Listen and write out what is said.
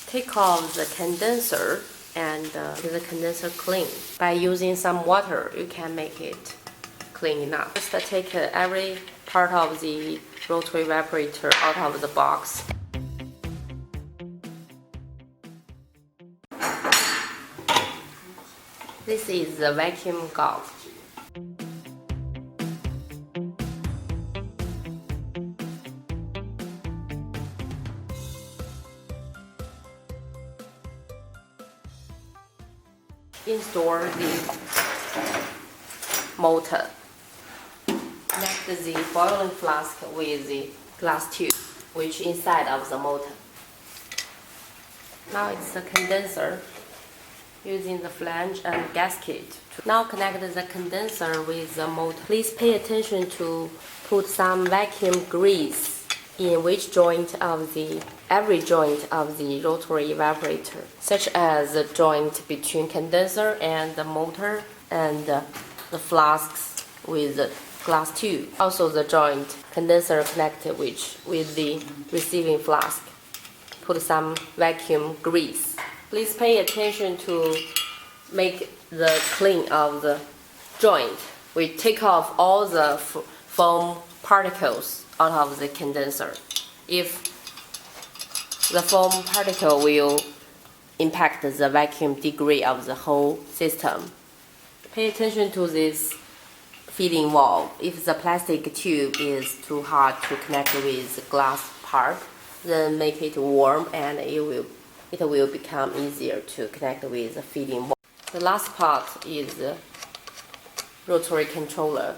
take off the condenser and get the condenser clean. By using some water, you can make it clean enough. Just take every part of the rotary evaporator out of the box. This is the vacuum gauze. Install the motor. Connect the boiling flask with the glass tube, which is inside of the motor. Now it's the condenser, using the flange and gasket. Now connect the condenser with the motor. Please pay attention to put some vacuum grease in which joint of every joint of the rotary evaporator, such as the joint between condenser and the motor and the flasks with the glass tube. Also the joint condenser connected with the receiving flask. Put some vacuum grease. Please pay attention to make the clean of the joint. We take off all the foam particles out of the condenser. If the foam particle will impact the vacuum degree of the whole system. Pay attention to this feeding valve. If the plastic tube is too hot to connect with the glass part, then make it warm and it will become easier to connect with the feeding valve. The last part is the rotary controller.